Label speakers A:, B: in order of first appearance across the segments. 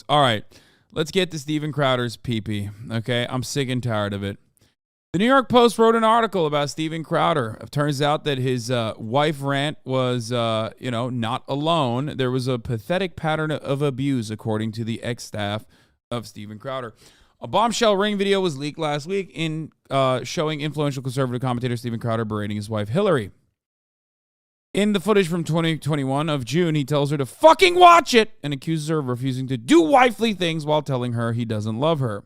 A: All right, let's get to Steven Crowder's pee-pee, okay? I'm sick and tired of it. The New York Post wrote an article about Steven Crowder. It turns out that his wife rant was, not alone. There was a pathetic pattern of abuse, according to the ex-staff of Steven Crowder. A bombshell ring video was leaked last week in showing influential conservative commentator Steven Crowder berating his wife, Hillary. In the footage from 2021 of June, he tells her to fucking watch it and accuses her of refusing to do wifely things while telling her he doesn't love her.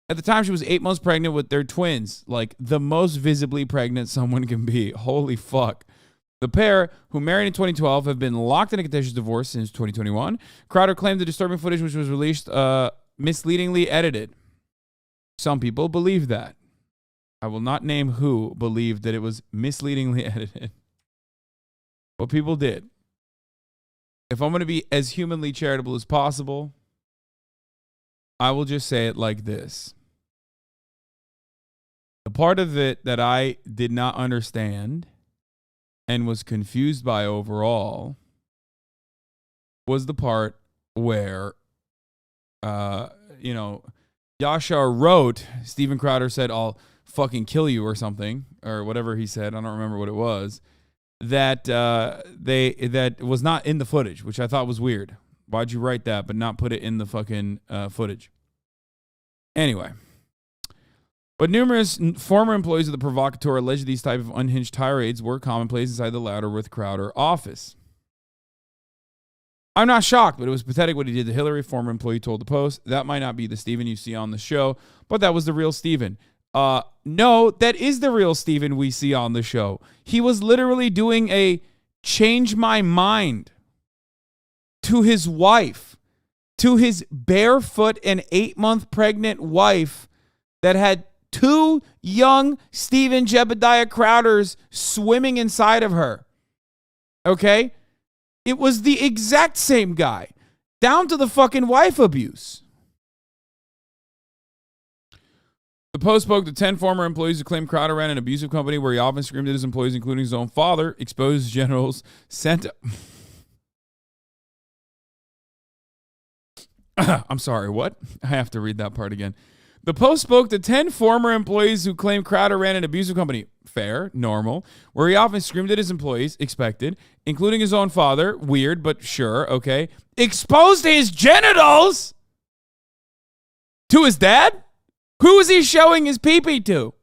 A: At the time, she was 8 months pregnant with their twins, like the most visibly pregnant someone can be. Holy fuck. The pair, who married in 2012, have been locked in a contentious divorce since 2021. Crowder claimed the disturbing footage, which was released, misleadingly edited. Some people believe that. I will not name who believed that it was misleadingly edited. But people did. If I'm going to be as humanly charitable as possible, I will just say it like this. The part of it that I did not understand and was confused by overall was the part where, Yasha wrote, Steven Crowder said, "I'll fucking kill you," or something, or whatever he said. I don't remember what it was. That was not in the footage, which I thought was weird. Why'd you write that but not put it in the fucking footage? Anyway. But numerous former employees of the provocateur alleged these type of unhinged tirades were commonplace inside the Louderworth Crowder office. I'm not shocked, but it was pathetic what he did to Hillary, former employee told the Post. That might not be the Steven you see on the show, but that was the real Steven. No, that is the real Steven we see on the show. He was literally doing a change my mind to his wife, to his barefoot and 8-month pregnant wife that had 2 young Steven Jebediah Crowders swimming inside of her. Okay? It was the exact same guy, down to the fucking wife abuse. The Post spoke to 10 former employees who claimed Crowder ran an abusive company where he often screamed at his employees, including his own father, exposed generals, sent... I'm sorry, what? I have to read that part again. The Post spoke to 10 former employees who claimed Crowder ran an abusive company. Fair, normal. Where he often screamed at his employees, expected, including his own father. Weird, but sure, okay. Exposed his genitals to his dad? Who is he showing his pee-pee to?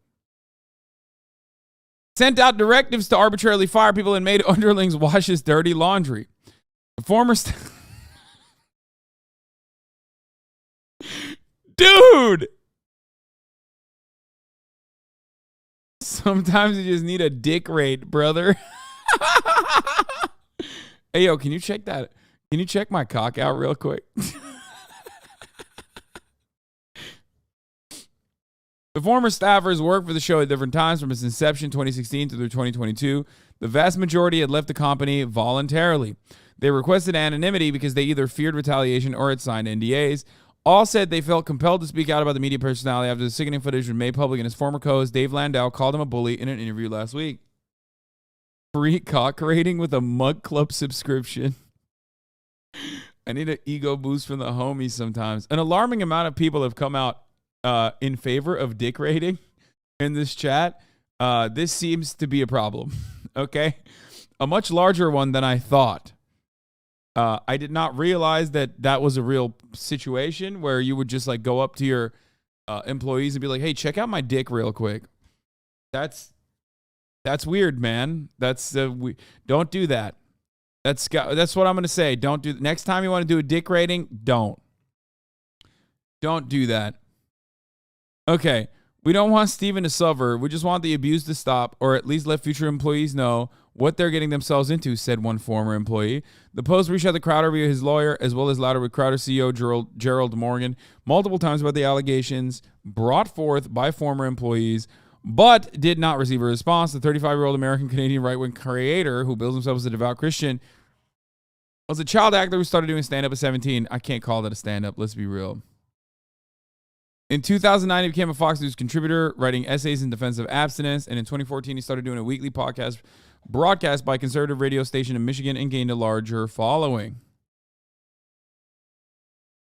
A: Sent out directives to arbitrarily fire people and made underlings wash his dirty laundry. The former... Dude! Sometimes you just need a dick rate, brother. Hey, yo, can you check that? Can you check my cock out real quick? The former staffers worked for the show at different times from its inception 2016 through 2022. The vast majority had left the company voluntarily. They requested anonymity because they either feared retaliation or had signed NDAs. All said they felt compelled to speak out about the media personality after the sickening footage was made public, and his former co-host Dave Landau called him a bully in an interview last week. Free cock rating with a Mug Club subscription. I need an ego boost from the homies sometimes. An alarming amount of people have come out in favor of dick rating in this chat. This seems to be a problem. Okay? A much larger one than I thought. I did not realize that was a real situation where you would just like go up to your employees and be like, "Hey, check out my dick real quick." That's weird, man. Don't do that. That's what I'm gonna say. Don't do. Next time you want to do a dick rating, don't do that. Okay, we don't want Steven to suffer. We just want the abuse to stop, or at least let future employees know what they're getting themselves into, said one former employee. The Post reached out to Crowder via his lawyer, as well as Louderworth Crowder CEO Gerald Morgan, multiple times about the allegations brought forth by former employees, but did not receive a response. The 35-year-old American-Canadian right-wing creator, who bills himself as a devout Christian, was a child actor who started doing stand-up at 17. I can't call that a stand-up, let's be real. In 2009, he became a Fox News contributor, writing essays in defense of abstinence, and in 2014, he started doing a weekly podcast broadcast by a conservative radio station in Michigan and gained a larger following.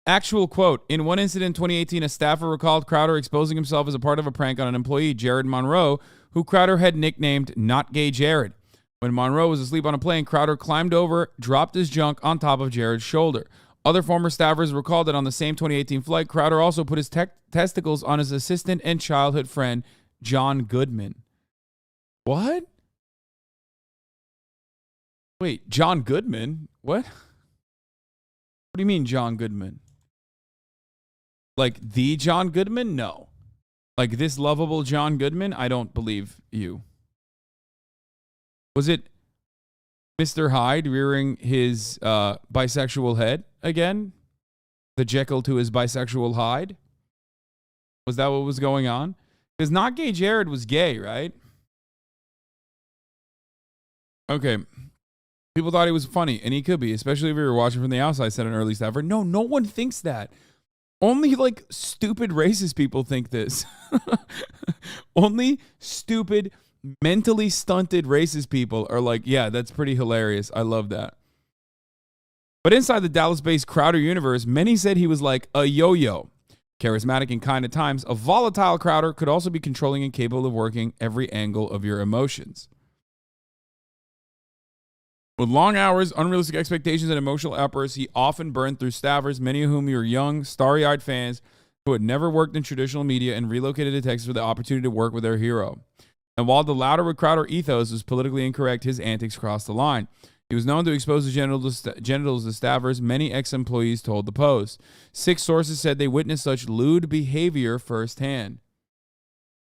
A: Actual quote. In one incident in 2018, a staffer recalled Crowder exposing himself as a part of a prank on an employee, Jared Monroe, who Crowder had nicknamed Not Gay Jared. When Monroe was asleep on a plane, Crowder climbed over, dropped his junk on top of Jared's shoulder. Other former staffers recalled that on the same 2018 flight, Crowder also put his testicles on his assistant and childhood friend, John Goodman. What? Wait, John Goodman? What? What do you mean, John Goodman? Like the John Goodman? No. Like this lovable John Goodman? I don't believe you. Was it Mr. Hyde rearing his bisexual head again? The Jekyll to his bisexual Hyde? Was that what was going on? Because Not Gay Jared was gay, right? Okay. People thought he was funny, and he could be, especially if you were watching from the outside, said an early staffer. No one thinks that. Only like stupid racist people think this. Only stupid, mentally stunted racist people are like, yeah, that's pretty hilarious. I love that. But inside the Dallas-based Crowder universe, many said he was like a yo-yo. Charismatic and kind at times, a volatile Crowder could also be controlling and capable of working every angle of your emotions. With long hours, unrealistic expectations, and emotional outbursts, he often burned through staffers, many of whom were young, starry-eyed fans who had never worked in traditional media and relocated to Texas for the opportunity to work with their hero. And while the louder with Crowder ethos was politically incorrect, his antics crossed the line. He was known to expose his genitals to staffers, many ex-employees told the Post. 6 sources said they witnessed such lewd behavior firsthand.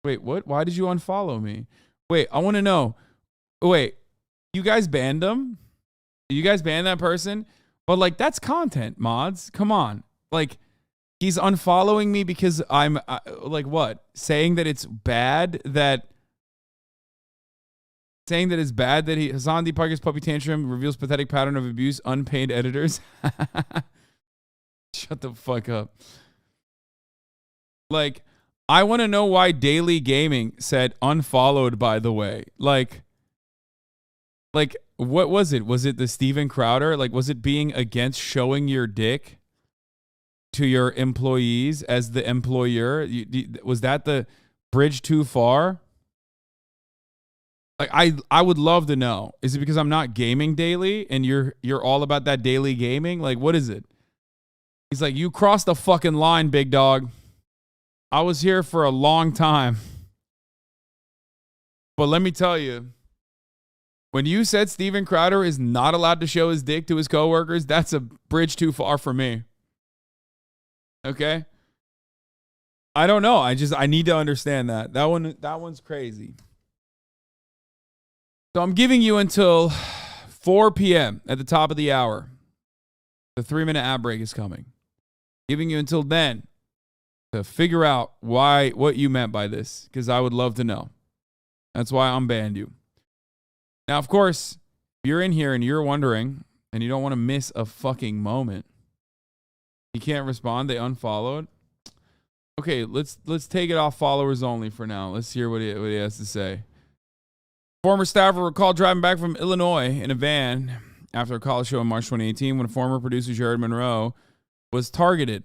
A: Wait, what? Why did you unfollow me? Wait, I want to know. Wait. You guys banned him? You guys banned that person? But like, that's content, mods. Come on. Like, he's unfollowing me because I'm like, what? Saying that it's bad that HasanAbi Parker's puppy tantrum reveals pathetic pattern of abuse, unpaid editors. Shut the fuck up. Like, I want to know why Daily Gaming said unfollowed, by the way. Like, what was it? Was it the Steven Crowder? Like, was it being against showing your dick to your employees as the employer? Was that the bridge too far? Like, I would love to know. Is it because I'm not gaming daily and you're all about that daily gaming? Like, what is it? He's like, you crossed the fucking line, big dog. I was here for a long time. But let me tell you, when you said Steven Crowder is not allowed to show his dick to his coworkers, that's a bridge too far for me. Okay? I don't know. I need to understand that. That one's crazy. So I'm giving you until 4 p.m. at the top of the hour. The 3-minute ad break is coming. Giving you until then to figure out what you meant by this, because I would love to know. That's why I'm banned you. Now, of course, if you're in here and you're wondering and you don't want to miss a fucking moment, you can't respond. They unfollowed. Okay, let's take it off followers only for now. Let's hear what he has to say. Former staffer recalled driving back from Illinois in a van after a college show in March 2018 when former producer Jared Monroe was targeted.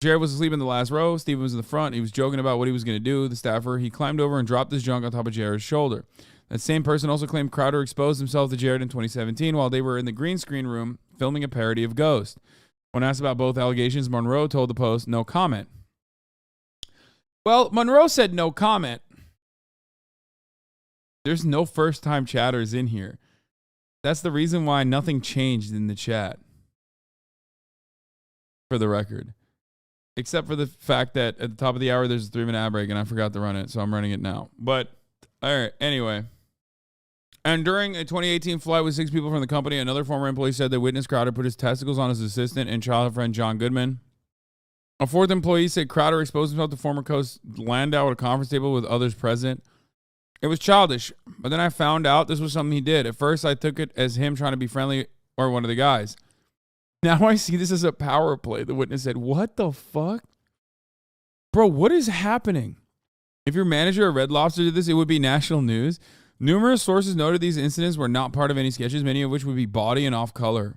A: Jared was asleep in the last row. Steven was in the front. He was joking about what he was going to do. The staffer, he climbed over and dropped his junk on top of Jared's shoulder. That same person also claimed Crowder exposed himself to Jared in 2017 while they were in the green screen room filming a parody of Ghost. When asked about both allegations, Monroe told the Post, no comment. Well, Monroe said no comment. There's no first-time chatters in here. That's the reason why nothing changed in the chat. For the record. Except for the fact that at the top of the hour, there's a 3-minute ad break, and I forgot to run it, so I'm running it now. But, all right, anyway. And during a 2018 flight with 6 people from the company, another former employee said that witness Crowder put his testicles on his assistant and childhood friend John Goodman. A 4th employee said Crowder exposed himself to former coach Landau at a conference table with others present. It was childish, but then I found out this was something he did. At first, I took it as him trying to be friendly or one of the guys. Now I see this as a power play, the witness said. What the fuck? Bro, what is happening? If your manager at Red Lobster did this, it would be national news. Numerous sources noted these incidents were not part of any sketches, many of which would be bawdy and off color.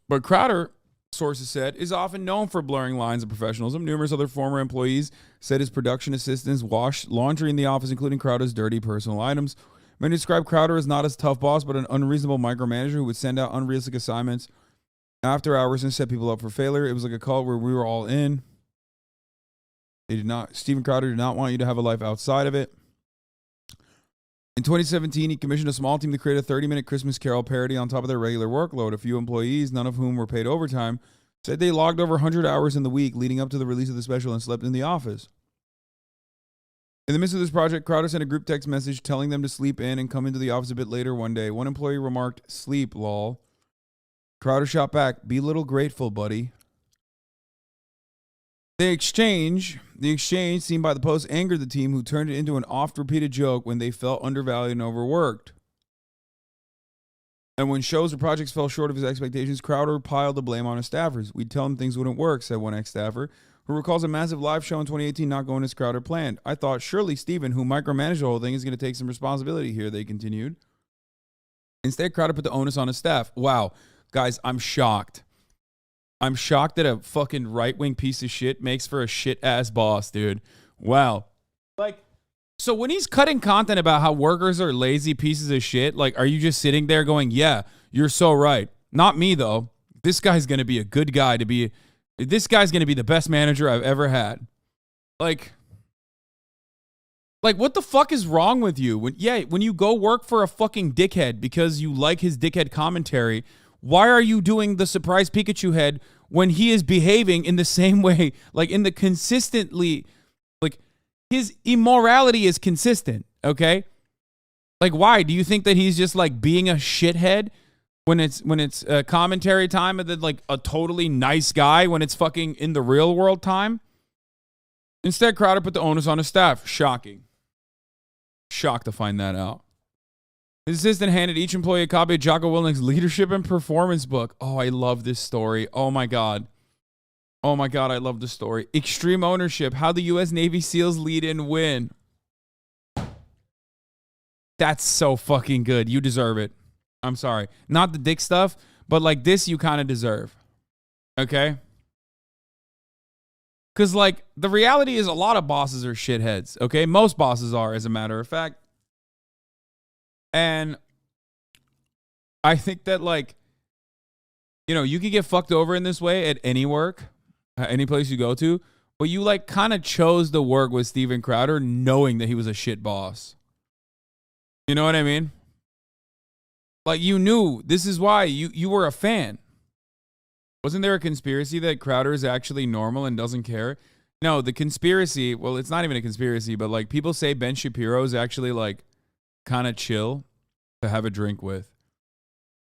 A: But Crowder, sources said, is often known for blurring lines of professionalism. Numerous other former employees said his production assistants washed laundry in the office, including Crowder's dirty personal items. Many describe Crowder as not as tough boss, but an unreasonable micromanager who would send out unrealistic assignments after hours and set people up for failure. It was like a cult where we were all in. Steven Crowder did not want you to have a life outside of it. In 2017, he commissioned a small team to create a 30-minute Christmas Carol parody on top of their regular workload. A few employees, none of whom were paid overtime, said they logged over 100 hours in the week leading up to the release of the special and slept in the office. In the midst of this project, Crowder sent a group text message telling them to sleep in and come into the office a bit later one day. One employee remarked, "Sleep, lol." Crowder shot back, "Be a little grateful, buddy." The exchange seen by the Post angered the team, who turned it into an oft-repeated joke when they felt undervalued and overworked. And when shows or projects fell short of his expectations, Crowder piled the blame on his staffers. "We'd tell him things wouldn't work," said one ex-staffer, who recalls a massive live show in 2018 not going as Crowder planned. "I thought surely Steven, who micromanaged the whole thing, is going to take some responsibility here," they continued. Instead, Crowder put the onus on his staff. Wow. Guys, I'm shocked. I'm shocked that a fucking right-wing piece of shit makes for a shit-ass boss, dude. Wow. Like, so when he's cutting content about how workers are lazy pieces of shit, like, are you just sitting there going, yeah, you're so right? Not me, though. This guy's going to be a good guy to be. This guy's going to be the best manager I've ever had. Like, what the fuck is wrong with you? When you go work for a fucking dickhead because you like his dickhead commentary, why are you doing the surprise Pikachu head when he is behaving in the same way, like in the consistently, like his immorality is consistent, okay? Like, why? Do you think that he's just like being a shithead when it's commentary time, and then like a totally nice guy when it's fucking in the real world time? Instead, Crowder put the onus on his staff. Shocking. Shocked to find that out. His assistant handed each employee a copy of Jocko Willink's leadership and performance book. Oh, I love this story. Oh, my God. Oh, my God, I love this story. Extreme ownership. How the U.S. Navy SEALs lead and win. That's so fucking good. You deserve it. I'm sorry. Not the dick stuff, but like this you kind of deserve. Okay? Because, like, the reality is a lot of bosses are shitheads. Okay? Most bosses are, as a matter of fact. And I think that, like, you know, you can get fucked over in this way at any work, any place you go to, but you, like, kind of chose to work with Steven Crowder knowing that he was a shit boss. You know what I mean? Like, you knew this is why you were a fan. Wasn't there a conspiracy that Crowder is actually normal and doesn't care? No, the conspiracy, well, it's not even a conspiracy, but, like, people say Ben Shapiro is actually, like, kind of chill to have a drink with.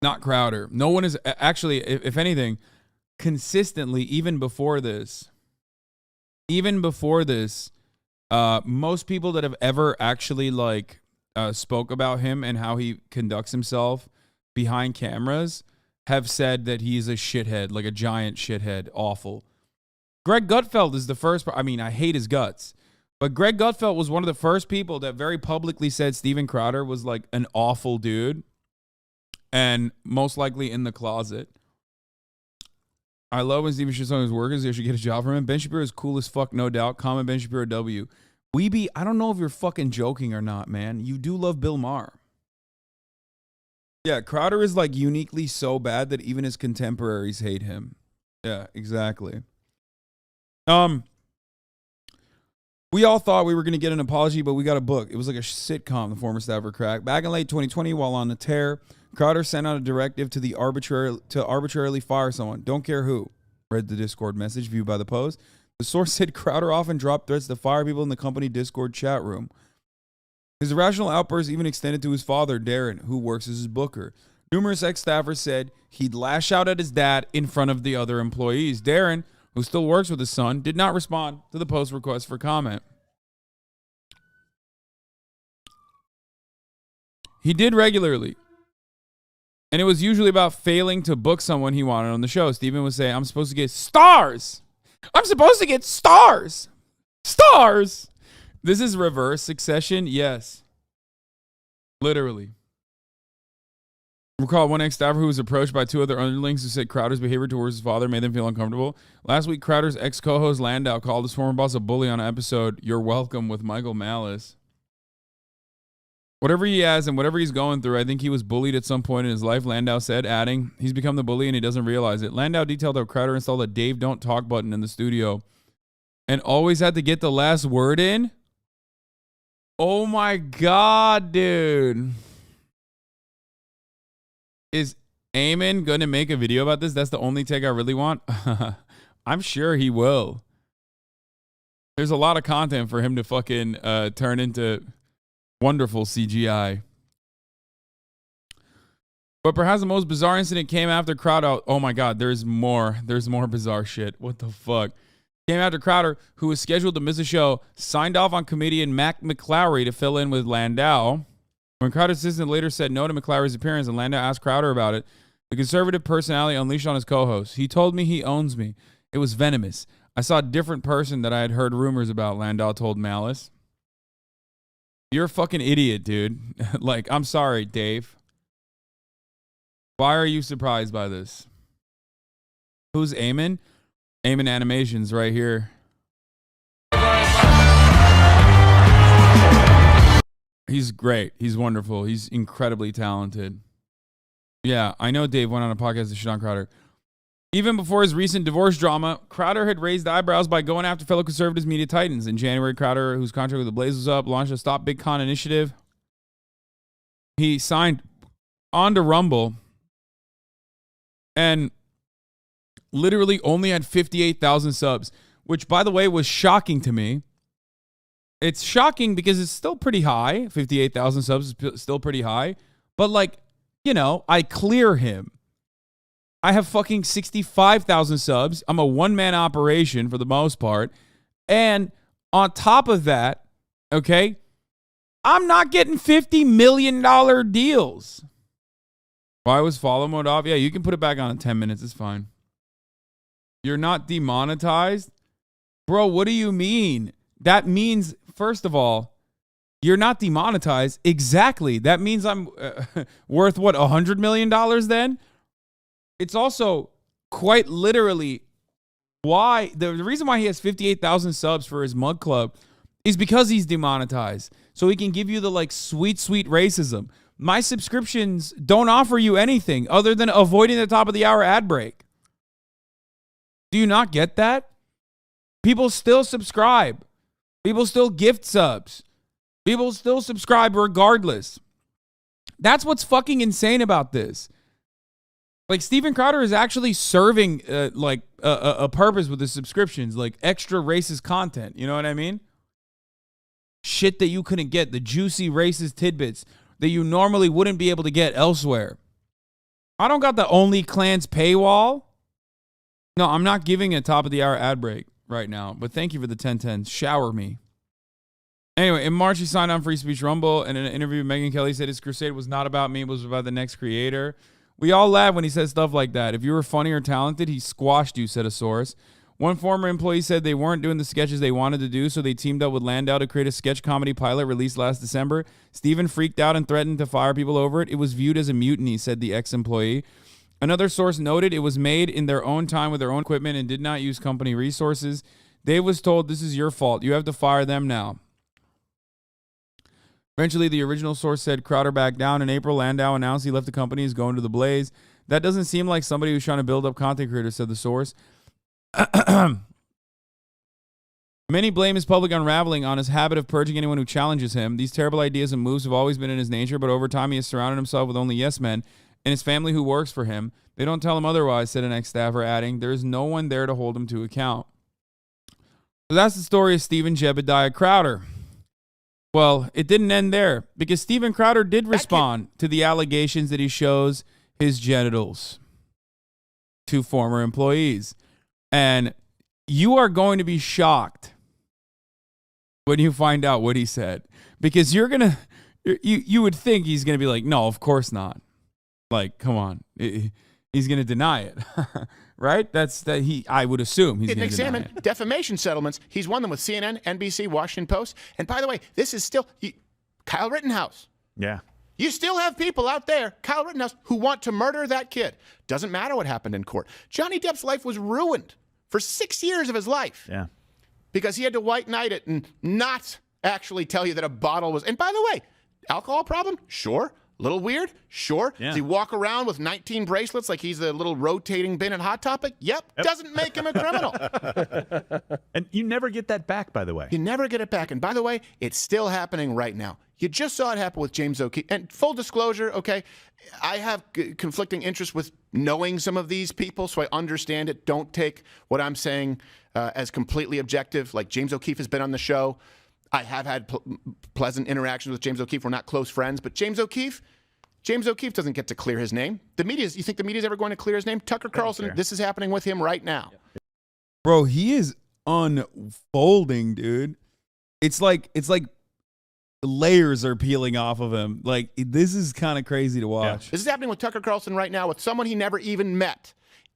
A: Not Crowder. No one is actually, if anything, consistently, even before this, most people that have ever actually like spoke about him and how he conducts himself behind cameras have said that he's a shithead, like a giant shithead. Awful. Greg Gutfeld is the first. I mean, I hate his guts. But Greg Gutfeld was one of the first people that very publicly said Steven Crowder was like an awful dude and most likely in the closet. I love when Steven shits on his workers. They should get a job from him. Ben Shapiro is cool as fuck, no doubt. Comment Ben Shapiro W. Weeby, I don't know if you're fucking joking or not, man. You do love Bill Maher. Yeah, Crowder is like uniquely so bad that even his contemporaries hate him. Yeah, exactly. We all thought we were going to get an apology, but we got a book. It was like a sitcom the former staffer cracked. Back in late 2020, while on the tear, Crowder sent out a directive to arbitrarily fire someone. Don't care who. Read the Discord message viewed by the Post. The source said Crowder often dropped threats to fire people in the company Discord chat room. His irrational outbursts even extended to his father, Darren, who works as his booker. Numerous ex-staffers said he'd lash out at his dad in front of the other employees. Darren, who still works with his son, did not respond to the Post request for comment. He did regularly. And it was usually about failing to book someone he wanted on the show. Steven would say, I'm supposed to get stars. I'm supposed to get stars. Stars. This is reverse Succession. Yes. Literally. Recall one ex-staffer who was approached by 2 other underlings who said Crowder's behavior towards his father made them feel uncomfortable. Last week, Crowder's ex-co-host Landau called his former boss a bully on an episode You're Welcome with Michael Malice. Whatever he has and whatever he's going through, I think he was bullied at some point in his life, Landau said, adding, he's become the bully and he doesn't realize it. Landau detailed how Crowder installed a Dave Don't Talk button in the studio and always had to get the last word in. Oh my God, dude. Is Eamon going to make a video about this? That's the only take I really want. I'm sure he will. There's a lot of content for him to fucking turn into wonderful CGI. But perhaps the most bizarre incident came after Crowder. Oh my God, there's more. There's more bizarre shit. What the fuck? Came after Crowder, who was scheduled to miss a show, signed off on comedian Mac McClary to fill in with Landau. When Crowder's assistant later said no to McClary's appearance and Landau asked Crowder about it, the conservative personality unleashed on his co-host. He told me he owns me. It was venomous. I saw a different person that I had heard rumors about, Landau told Malice. You're a fucking idiot, dude. Like, I'm sorry, Dave. Why are you surprised by this? Who's Eamon? Eamon Animations right here. He's great. He's wonderful. He's incredibly talented. Yeah, I know Dave went on a podcast to shit on Crowder. Even before his recent divorce drama, Crowder had raised eyebrows by going after fellow conservatives media titans. In January, Crowder, whose contract with the Blaze was up, launched a Stop Big Con initiative. He signed on to Rumble and literally only had 58,000 subs, which, by the way, was shocking to me. It's shocking because it's still pretty high. 58,000 subs is still pretty high. But, like, you know, I clear him. I have fucking 65,000 subs. I'm a one-man operation for the most part. And on top of that, okay, I'm not getting $50 million deals. Why was follow mode off? Yeah, you can put it back on in 10 minutes. It's fine. You're not demonetized? Bro, what do you mean? That means, first of all, you're not demonetized. Exactly. That means I'm worth, what, $100 million then? It's also quite literally why, the reason why he has 58,000 subs for his mug club is because he's demonetized. So he can give you the, like, sweet, sweet racism. My subscriptions don't offer you anything other than avoiding the top of the hour ad break. Do you not get that? People still subscribe. People still gift subs. People still subscribe regardless. That's what's fucking insane about this. Like, Steven Crowder is actually serving a purpose with his subscriptions, like extra racist content. You know what I mean? Shit that you couldn't get, the juicy racist tidbits that you normally wouldn't be able to get elsewhere. I don't got the Only Clans paywall. No, I'm not giving a top of the hour ad break right now, but thank you for the 1010. Shower me. Anyway, in March, he signed on Free Speech Rumble, and in an interview with Megyn Kelly, said his crusade was not about me, it was about the next creator. We all laugh when he says stuff like that. If you were funny or talented, he squashed you, said a source. One former employee said they weren't doing the sketches they wanted to do, so they teamed up with Landau to create a sketch comedy pilot released last December. Steven freaked out and threatened to fire people over it. It was viewed as a mutiny, said the ex-employee. Another source noted it was made in their own time with their own equipment and did not use company resources. Dave was told, this is your fault. You have to fire them now. Eventually, the original source said Crowder backed down. In April, Landau announced he left the company, is going to the Blaze. That doesn't seem like somebody who's trying to build up content creators, said the source. Many blame his public unraveling on his habit of purging anyone who challenges him. These terrible ideas and moves have always been in his nature, but over time he has surrounded himself with only yes men and his family who works for him. They don't tell him otherwise, said an ex-staffer, adding, there is no one there to hold him to account. So that's the story of Steven Jebediah Crowder. Well, it didn't end there, because Steven Crowder did respond to the allegations that he shows his genitals to former employees. And you are going to be shocked when you find out what he said, because you're going to, you would think he's going to be like, no, of course not. Like, come on. He's going to deny it. Right? I would assume he's going to deny it.
B: Defamation settlements. He's won them with CNN, NBC, Washington Post. And by the way, this is still Kyle Rittenhouse.
C: Yeah.
B: You still have people out there, Kyle Rittenhouse, who want to murder that kid. Doesn't matter what happened in court. Johnny Depp's life was ruined for 6 years of his life.
C: Yeah.
B: Because he had to white knight it and not actually tell you that a bottle was. And by the way, alcohol problem? Sure. Little weird? Sure.
C: Yeah.
B: Does he walk around with 19 bracelets like he's a little rotating bin at Hot Topic? Yep. Doesn't make him a criminal.
C: And you never get that back, by the way.
B: You never get it back. And by the way, it's still happening right now. You just saw it happen with James O'Keefe. And full disclosure, okay, I have conflicting interests with knowing some of these people, so I understand it. Don't take what I'm saying as completely objective. Like James O'Keefe has been on the show. I have had pleasant interactions with James O'Keefe. We're not close friends, but James O'Keefe doesn't get to clear his name. You think the media's ever going to clear his name? Tucker Carlson, this is happening with him right now.
A: Bro, he is unfolding, dude. It's like layers are peeling off of him. Like, this is kind of crazy to watch.
B: Yeah. This is happening with Tucker Carlson right now with someone he never even met.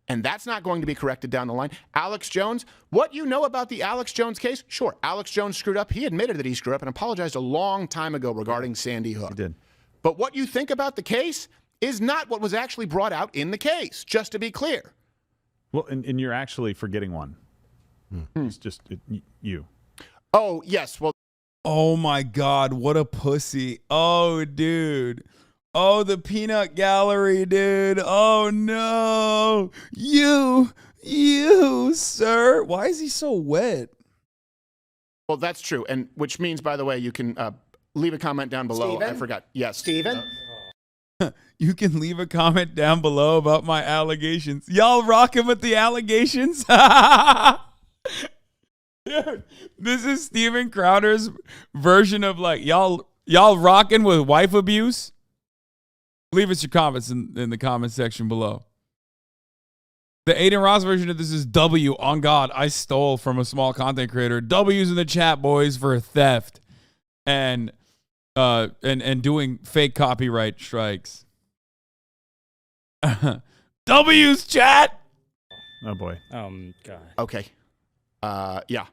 B: And that's not going to be corrected down the line. Alex Jones, what you know about the Alex Jones case? Sure, Alex Jones screwed up. He admitted that he screwed up and apologized a long time ago regarding Sandy Hook.
C: He did.
B: But what you think about the case is not what was actually brought out in the case, just to be clear.
C: Well, and you're actually forgetting one. It's just you.
B: Oh, yes. Well,
A: Oh my God, what a pussy. Oh, dude. Oh, the peanut gallery, dude. Oh, no. You, sir. Why is he so wet?
B: well, that's true. And which means, by the way, you can leave a comment down below.
D: Steven?
B: I forgot. Yes.
D: Steven?
A: You can leave a comment down below about my allegations. Y'all rocking with the allegations? Dude, this is Steven Crowder's version of like, y'all rocking with wife abuse? Leave us your comments in the comment section below. The Aiden Ross version of this is W. On God, I stole from a small content creator. W's in the chat, boys, for theft and doing fake copyright strikes. W's, chat.
C: Oh, boy.
E: God.
B: Okay. Yeah.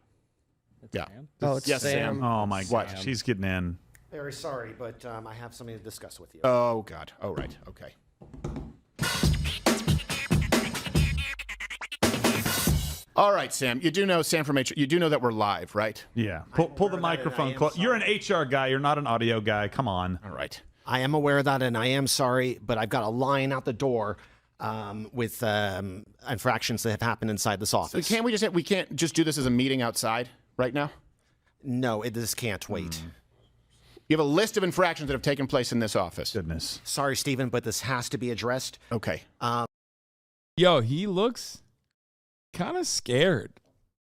B: Yeah.
E: Sam?
D: Oh, it's
B: Yes, Sam.
C: Oh, my
B: What?
C: gosh. He's getting in.
D: Very sorry, but I have something to discuss with you.
B: Oh, God. Oh, right. Okay. All right, Sam. You do know, Sam from HR, you do know that we're live, right?
C: Yeah. Pull the microphone close. You're an HR guy. You're not an audio guy. Come on.
B: All right.
D: I am aware of that, and I am sorry, but I've got a line out the door with infractions that have happened inside this
B: So
D: office.
B: we can't just do this as a meeting outside right now?
D: No, this can't wait.
B: You have a list of infractions that have taken place in this office.
C: Goodness.
D: Sorry, Stephen, but this has to be addressed.
B: Okay.
A: Yo, he looks kind of scared.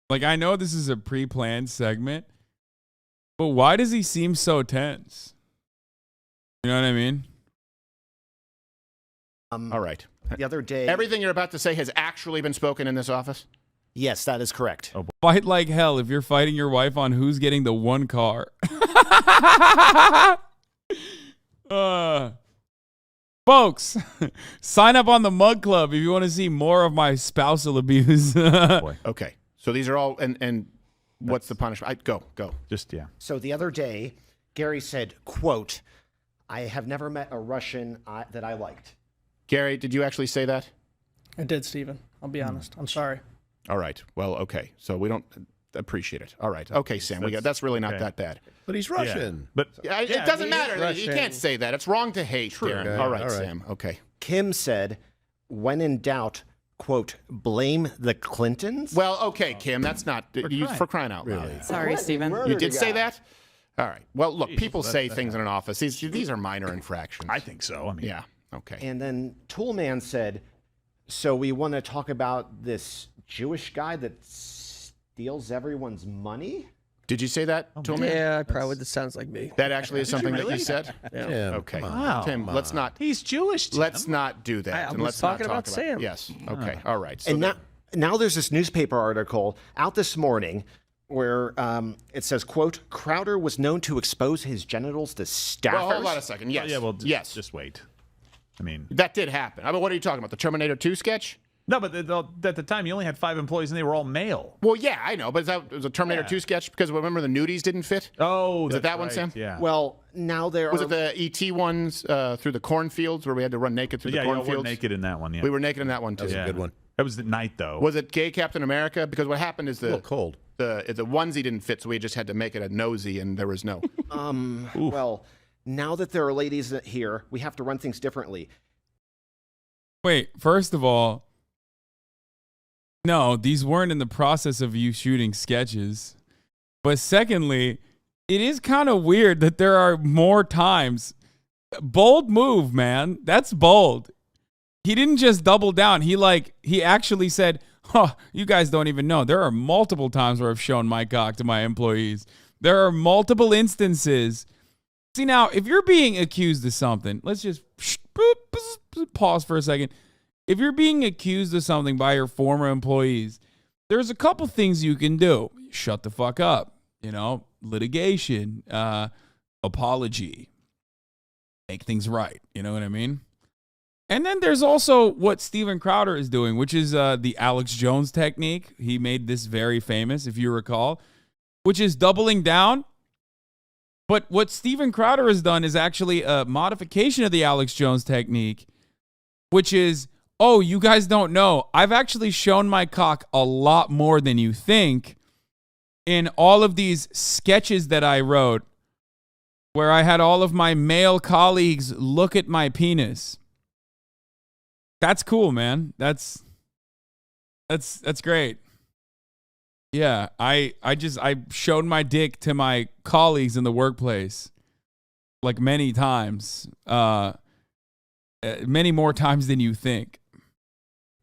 A: Like, I know this is a pre-planned segment, but why does he seem so tense? You know what I mean?
B: All right.
D: The other day...
B: Everything you're about to say has actually been spoken in this office?
D: Yes, that is correct.
C: Oh,
A: Fight like hell if you're fighting your wife on who's getting the one car. Folks, sign up on the Mug Club if you want to see more of my spousal abuse.
C: boy.
B: Okay. So these are all, and what's the punishment? Go.
C: Just, yeah.
D: So the other day, Gary said, quote, I have never met a Russian that I liked.
B: Gary, did you actually say that?
E: I did, Steven. I'll be honest. I'm sorry.
B: All right. Well, okay. So we don't appreciate it. All right. Okay, Sam. That's really not
C: okay.
B: that bad.
F: But he's Russian.
C: But
B: Yeah, it doesn't matter. You
F: Russian.
B: can't say that. It's wrong to hate, Darren.
F: Okay,
B: All right,
F: all right.
B: Sam. Okay.
D: Kim said, when in doubt, quote, blame the Clintons?
B: Well, okay, Kim. That's not for crying out loud.
F: Really?
G: Sorry, Stephen.
B: You did say that? All right. Well, look, people say things in an office. These are minor infractions.
C: I think so. I mean,
B: Yeah. Okay.
D: And then Toolman said, so we want to talk about this Jewish guy that steals everyone's money?
B: Did you say that, Toolman?
F: Yeah, probably. That sounds like me.
B: That actually is something that you said?
F: Yeah.
B: Okay.
C: Wow.
B: Tim, let's not.
C: he's Jewish. Tim.
B: Let's not do that.
F: I
B: and
F: was
B: let's not
F: talking
B: talk
F: about Sam.
B: Yes. Okay. All right. So
D: And now there's this newspaper article out this morning where it says, quote, Crowder was known to expose his genitals to staffers.
B: well, hold on a second. Yes.
C: Yeah, well,
B: yes.
C: just wait. I mean,
B: That did happen. I mean, what are you talking about? The Terminator 2 sketch?
C: No, but at the time, you only had 5 employees, and they were all male.
B: Well, yeah, I know, but it was a Terminator 2 sketch because remember the nudies didn't fit?
C: Oh,
B: Was it that one,
C: right.
B: Sam?
C: Yeah.
D: Well, now there
B: Was
D: are.
B: it the ET ones through the cornfields where we had to run naked through the
C: Yeah, you
B: cornfields?
C: were naked in that one. Yeah.
B: We were naked in that one too.
C: yeah.
F: a good one.
C: That was at night, though.
B: Was it gay Captain America? Because what happened is
F: A little cold.
B: the onesie didn't fit, so we just had to make it a nosy, and there was no.
D: Well, now that there are ladies here, we have to run things differently.
A: Wait, first of all, no, these weren't in the process of you shooting sketches. But secondly, it is kind of weird that there are more times. Bold move, man. That's bold. He didn't just double down. He actually said, "Huh, you guys don't even know. There are multiple times where I've shown my cock to my employees. There are multiple instances." See, now, if you're being accused of something, let's just pause for a second. If you're being accused of something by your former employees, there's a couple things you can do. Shut the fuck up. Litigation, apology, make things right. You know what I mean? And then there's also what Steven Crowder is doing, which is the Alex Jones technique. He made this very famous, if you recall, which is doubling down. But what Steven Crowder has done is actually a modification of the Alex Jones technique, which is, oh, you guys don't know. I've actually shown my cock a lot more than you think in all of these sketches that I wrote where I had all of my male colleagues look at my penis. That's cool, man. That's great. Yeah, I showed my dick to my colleagues in the workplace like many times. Many more times than you think.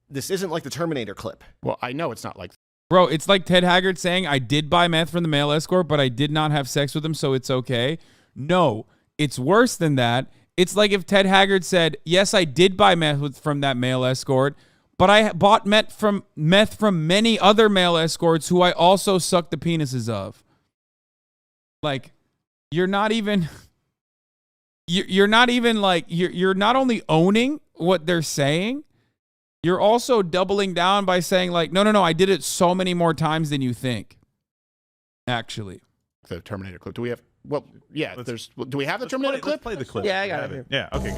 D: This isn't like the Terminator clip.
B: Well, I know it's not like.
A: Bro, it's like Ted Haggard saying, I did buy meth from the male escort, but I did not have sex with him, so it's okay. No, it's worse than that. It's like if Ted Haggard said, yes, I did buy meth from that male escort, but I bought meth from many other male escorts who I also sucked the penises of. Like, you're not even only owning what they're saying, you're also doubling down by saying like, no, I did it so many more times than you think. Actually.
B: The Terminator clip. Do we have? Well, yeah. Do we have the Terminator clip?
C: Let's play the clip.
F: Yeah, I got it here.
C: Yeah. Okay.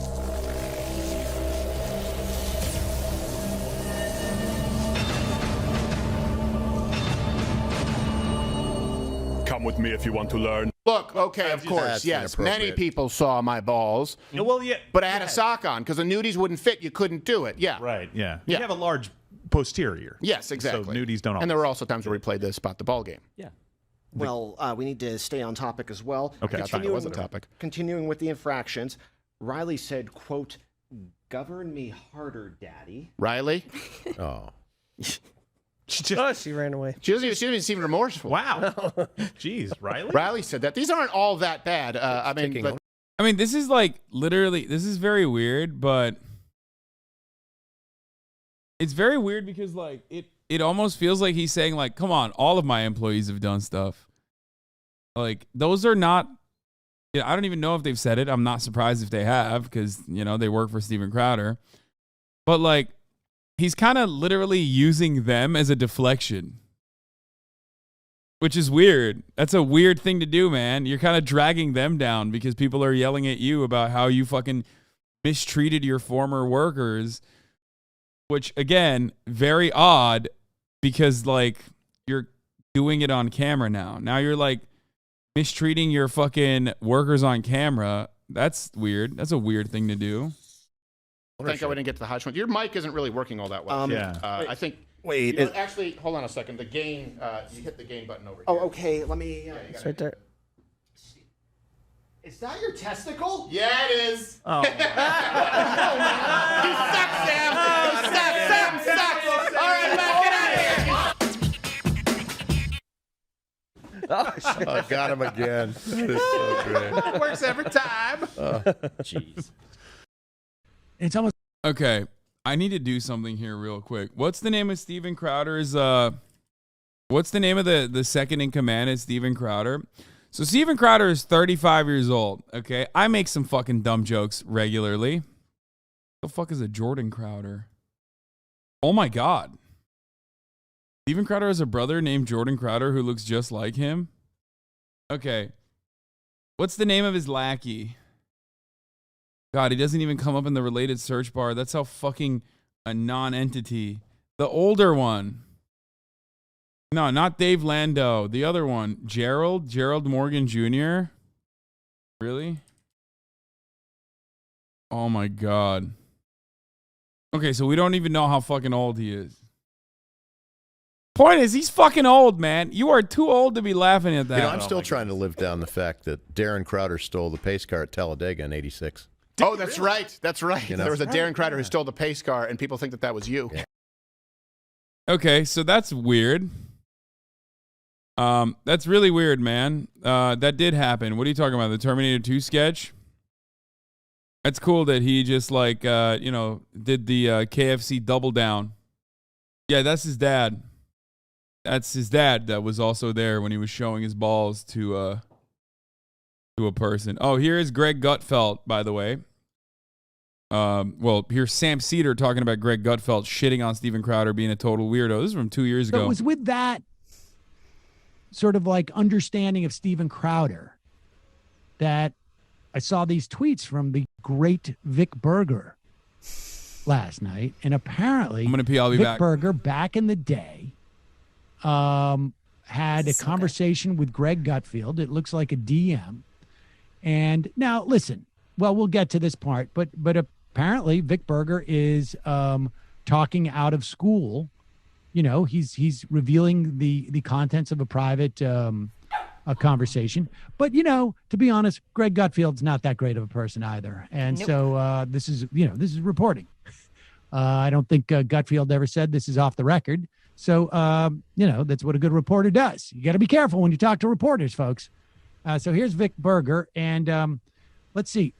G: Come with me if you want to learn.
B: Look, okay, of course,
F: That's
B: yes. Many
F: inappropriate.
B: people saw my balls,
C: Well, yeah.
B: but I had a sock on because the nudies wouldn't fit. You couldn't do it. Yeah.
C: Right. Yeah.
B: Yeah.
C: You have a large posterior.
B: Yes, exactly.
C: So nudies don't.
B: And there were also times where we played the spot the ball game.
C: Yeah.
D: Well, we need to stay on topic as well.
C: Okay.
B: I thought it was a topic.
D: Continuing with the infractions, Riley said, quote, "Govern me harder, daddy."
B: Riley,
F: Oh.
E: Oh, she ran away.
B: she doesn't even seem remorseful.
C: Wow. Jeez, Riley.
B: Riley said that. These aren't all that bad.
A: I mean, this is like literally, this is very weird, but it's very weird because like it almost feels like he's saying like, come on, all of my employees have done stuff. Like those are not, I don't even know if they've said it. I'm not surprised if they have because, they work for Steven Crowder. But like, he's kind of literally using them as a deflection, which is weird. That's a weird thing to do, man. You're kind of dragging them down because people are yelling at you about how you fucking mistreated your former workers, which again, very odd because like you're doing it on camera now. Now you're like mistreating your fucking workers on camera. That's weird. That's a weird thing to do.
B: Thank God we didn't get to the high one. Your mic isn't really working all that well.
C: Yeah.
B: I think.
D: Wait.
B: Actually, hold on a second. The gain. You hit the gain button over here.
D: Oh, okay. Let me.
E: It's right there.
D: Is that your testicle?
B: Yeah, it is.
C: Oh.
B: You suck, Sam. Sam sucks. All right, man, get out of here.
F: Oh, got him again. This is so great.
C: It works every time.
F: Jeez.
C: It's almost.
A: Okay, I need to do something here real quick. What's the name of Steven Crowder's? What's the name of the second in command of Steven Crowder? So Steven Crowder is 35 years old. Okay, I make some fucking dumb jokes regularly. The fuck is a Jordan Crowder? Oh my God. Steven Crowder has a brother named Jordan Crowder who looks just like him. Okay. What's the name of his lackey? God, he doesn't even come up in the related search bar. That's how fucking a non-entity. The older one. No, not Dave Lando. The other one. Gerald Morgan Jr. Really? Oh my God. Okay, so we don't even know how fucking old he is. Point is, he's fucking old, man. You are too old to be laughing at that.
F: You know, I'm still trying to live down the fact that Darren Crowder stole the pace car at Talladega in '86.
B: Oh, that's right. That's right.
F: You know?
B: There was a Darren Crowder who stole the pace car, and people think that that was you.
F: Yeah.
A: Okay, so that's weird. That's really weird, man. That did happen. What are you talking about? The Terminator 2 sketch? That's cool that he just like, did the KFC double down. Yeah, that's his dad. That's his dad that was also there when he was showing his balls to a person. Oh, here is Greg Gutfeld, by the way. Well, here's Sam Cedar talking about Greg Gutfeld shitting on Steven Crowder being a total weirdo. This is from 2 years ago.
H: So it was with that sort of like understanding of Steven Crowder that I saw these tweets from the great Vic Berger last night. And apparently
A: I'm gonna pee, I'll be
H: Vic
A: back.
H: Berger back in the day had a conversation with Greg Gutfeld. It looks like a DM. And now listen, well, we'll get to this part, but apparently Vic Berger is talking out of school. You know, he's revealing the contents of a private a conversation. But, you know, to be honest, Greg Gutfeld's not that great of a person either. And so this is reporting. I don't think Gutfeld ever said this is off the record. So, that's what a good reporter does. You got to be careful when you talk to reporters, folks. So here's Vic Berger. And let's see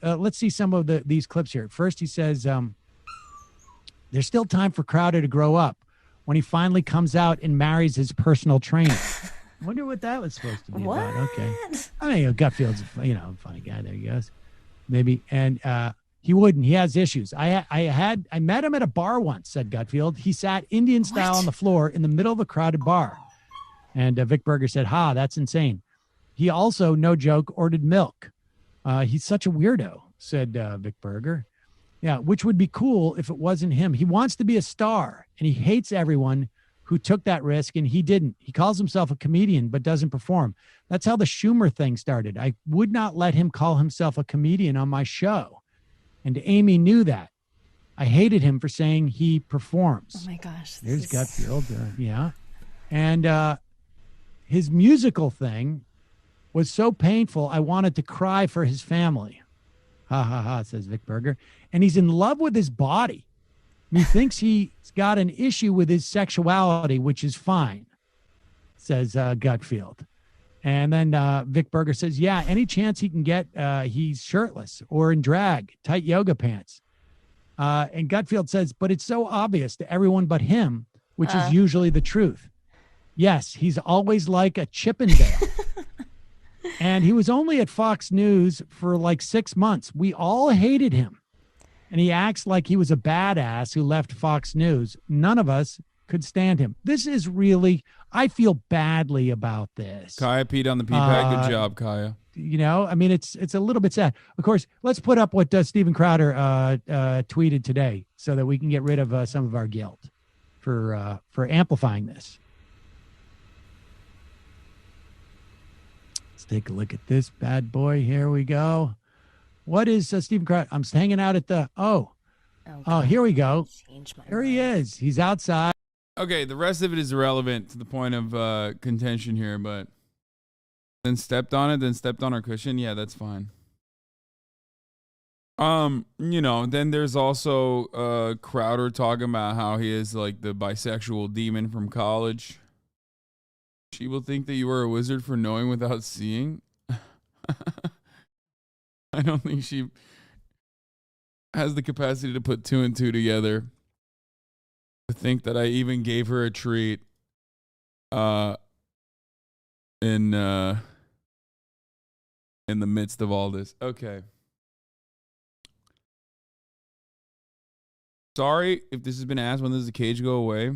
H: some of these clips here. First, he says, there's still time for Crowder to grow up when he finally comes out and marries his personal trainer. I wonder what that was supposed to be about. Okay. I mean, Gutfeld's a funny guy. There he goes. Maybe. And he wouldn't. He has issues. I met him at a bar once, said Gutfeld. He sat Indian style on the floor in the middle of a crowded bar. And Vic Berger said, that's insane. He also, no joke, ordered milk. He's such a weirdo, said Vic Berger. Yeah, which would be cool if it wasn't him. He wants to be a star, and he hates everyone who took that risk, and he didn't. He calls himself a comedian, but doesn't perform. That's how the Schumer thing started. I would not let him call himself a comedian on my show. And Amy knew that. I hated him for saying he performs.
I: Oh, my gosh.
H: There's Gutfeld. Yeah. And his musical thing was so painful, I wanted to cry for his family. Ha, ha, ha, says Vic Berger. And he's in love with his body. And he thinks he's got an issue with his sexuality, which is fine, says Gutfeld. And then Vic Berger says, yeah, any chance he can get, he's shirtless or in drag, tight yoga pants. And Gutfeld says, but it's so obvious to everyone but him, which is usually the truth. Yes, he's always like a Chippendale. And he was only at Fox News for like 6 months. We all hated him. And he acts like he was a badass who left Fox News. None of us could stand him. This is really, I feel badly about this.
A: Kaya peed on the pee pad. Good job, Kaya.
H: You know, I mean, it's a little bit sad. Of course, let's put up what Steven Crowder tweeted today so that we can get rid of some of our guilt for amplifying this. Let's take a look at this bad boy. Here we go. What is Steven Crowder? I'm hanging out at the, here we go. Here he is. He's outside.
A: Okay, the rest of it is irrelevant to the point of contention here, but then stepped on our cushion. Yeah, that's fine. Then there's also Crowder talking about how he is like the bisexual demon from college. She will think that you are a wizard for knowing without seeing. I don't think she has the capacity to put two and two together. To think that I even gave her a treat in the midst of all this. Okay. Sorry if this has been asked, when does the cage go away?